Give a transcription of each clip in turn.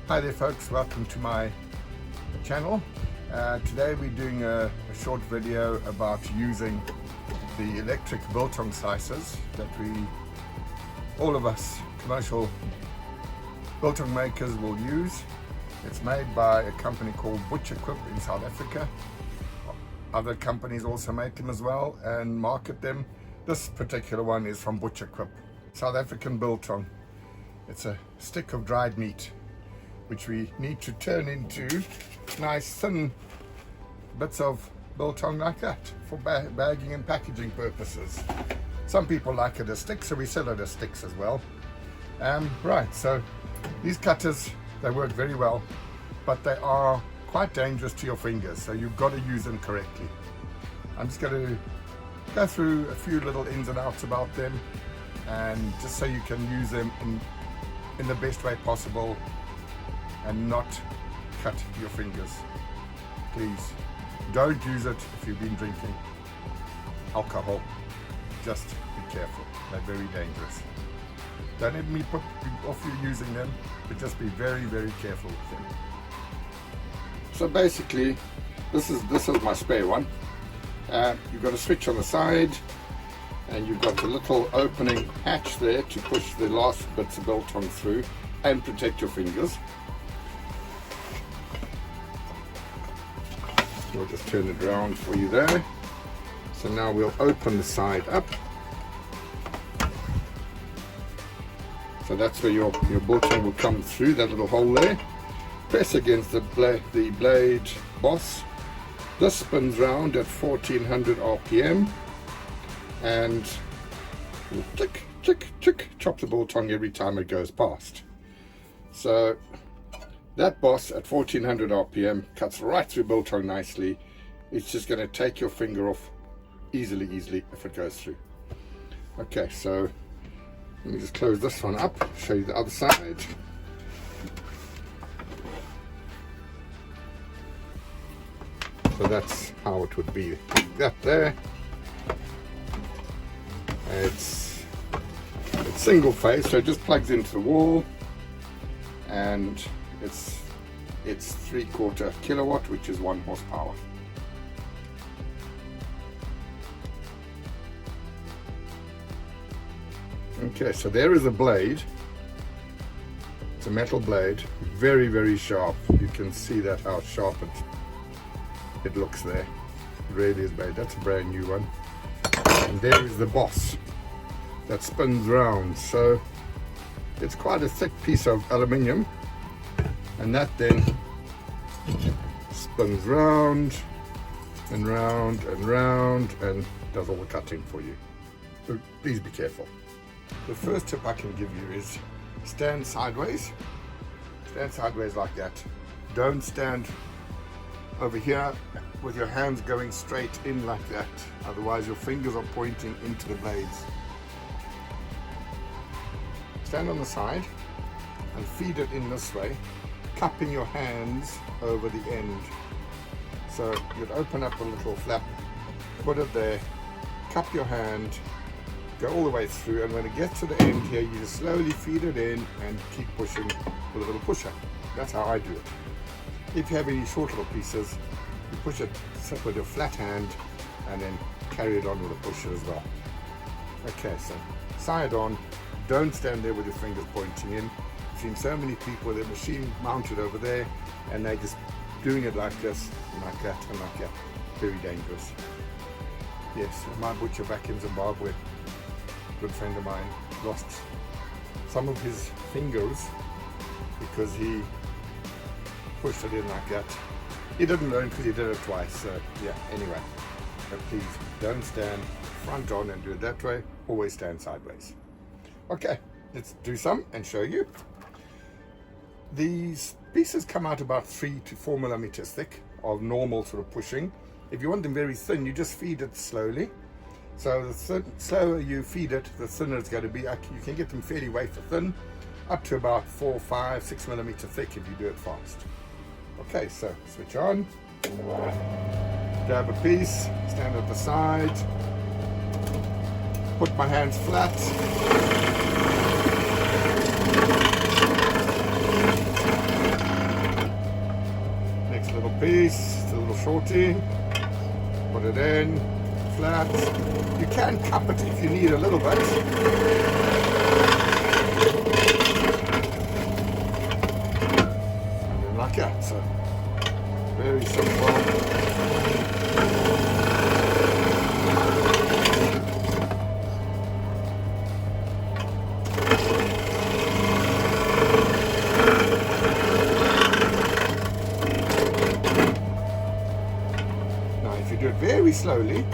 Hi there folks, welcome to my channel. Today we're doing a short video about using the electric biltong slicers that all of us commercial biltong makers will use. It's made by a company called ELECRTRIC in South Africa. Other companies also make them as well and market them. This particular one is from ELECRTRIC, South African biltong. It's a stick of dried meat which we need to turn into nice thin bits of biltong like that for bagging and packaging purposes. Some people like it as sticks, so we sell it as sticks as well. Right, so these cutters, they work very well, but they are quite dangerous to your fingers, so you've got to use them correctly. I'm just going to go through a few little ins and outs about them, and just so you can use them in the best way possible and not cut your fingers. Please don't use it if you've been drinking alcohol. Just be careful, they're very dangerous. Don't let me put off you using them, but just be very, very careful with them. So basically, this is my spare one. You've got a switch on the side, and you've got the little opening hatch there to push the last bits of biltong through and protect your fingers. We'll just turn it around for you there. So now we'll open the side up. So that's where your biltong will come through, that little hole there. Press against the blade boss. This spins round at 1400 RPM and we'll tick, tick, tick, chop the biltong every time it goes past. So that boss at 1400 RPM cuts right through biltong nicely. It's just going to take your finger off easily if it goes through. Okay, so let me just close this one up, show you the other side. So that's how it would be. That there. It's single phase, so it just plugs into the wall, and it's 3/4 kilowatt, which is 1 horsepower. Okay, so there is a blade. It's a metal blade, very, very sharp. You can see that how sharp it looks there. It really is made. That's a brand new one. And there is the boss that spins round. So it's quite a thick piece of aluminium, and that then spins round and round and round and does all the cutting for you. So please be careful. The first tip I can give you is stand sideways. Stand sideways like that. Don't stand over here with your hands going straight in like that. Otherwise your fingers are pointing into the blades. Stand on the side and feed it in this way, cupping your hands over the end. So you'd open up a little flap, put it there, cup your hand, go all the way through, and when it gets to the end here, you just slowly feed it in and keep pushing with a little pusher. That's how I do it. If you have any short little pieces, you push it with your flat hand and then carry it on with a pusher as well. Okay, so side on, don't stand there with your fingers pointing in. I've seen so many people with their machine mounted over there and they're just doing it like this, and like that, and like that. Very dangerous. Yes, my butcher back in Zimbabwe, a good friend of mine, lost some of his fingers because he pushed it in like that. He didn't learn because he did it twice, so yeah, anyway. But please don't stand front on and do it that way, always stand sideways. Okay, let's do some and show you. These pieces come out about 3 to 4 millimeters thick of normal sort of pushing. If you want them very thin, you just feed it slowly. So the slower you feed it, the thinner it's going to be. You can get them fairly wafer thin, up to about 4, 5, 6 millimeter thick if you do it fast. Okay, so switch on, grab a piece, stand at the side, put my hands flat, piece. It's a little shorty. Put it in, flat. You can cup it if you need a little bit. And then like that. So very simple. If you do it very slowly,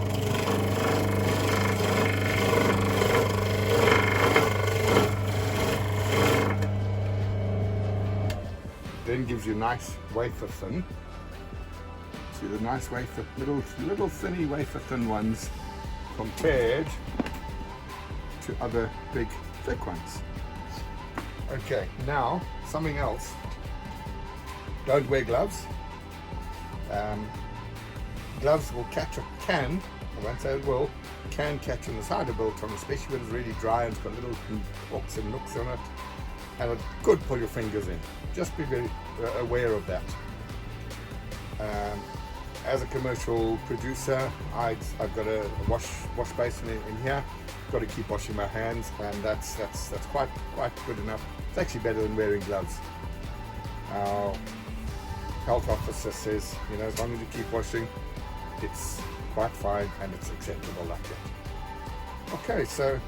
then gives you nice wafer thin. See the nice wafer, little thinny wafer thin ones compared to other big thick ones. Okay, now something else. Don't wear gloves. Gloves will catch a can, I won't say it will, can catch on the side of biltong, especially when it's really dry and it's got little hooks and nooks on it, and it could pull your fingers in. Just be very aware of that. As a commercial producer, I've got a wash basin in here. Got to keep washing my hands, and that's quite good enough. It's actually better than wearing gloves. Our health officer says, you know, as long as you keep washing, it's quite fine and it's acceptable like that. Okay, so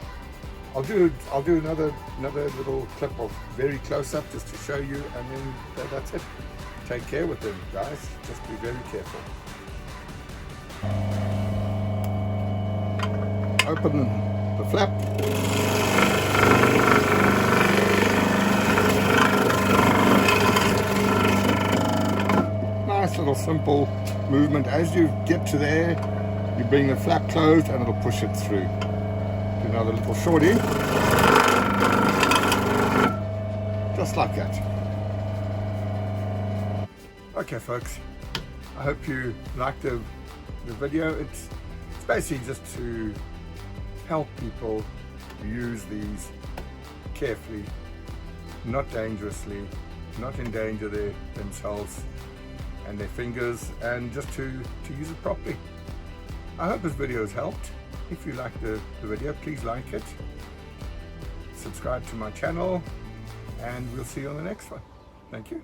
I'll do another little clip of very close up just to show you, and then that's it. Take care with them, guys. Just be very careful. Open the flap. Nice little simple movement. As you get to there, you bring the flap closed and it'll push it through. Do another little shorty. Just like that. Okay folks, I hope you liked the video. It's basically just to help people use these carefully, not dangerously, not endanger themselves and their fingers, and just to use it properly. I hope this video has helped. If you liked the video, please like it, subscribe to my channel, and we'll see you on the next one. Thank you.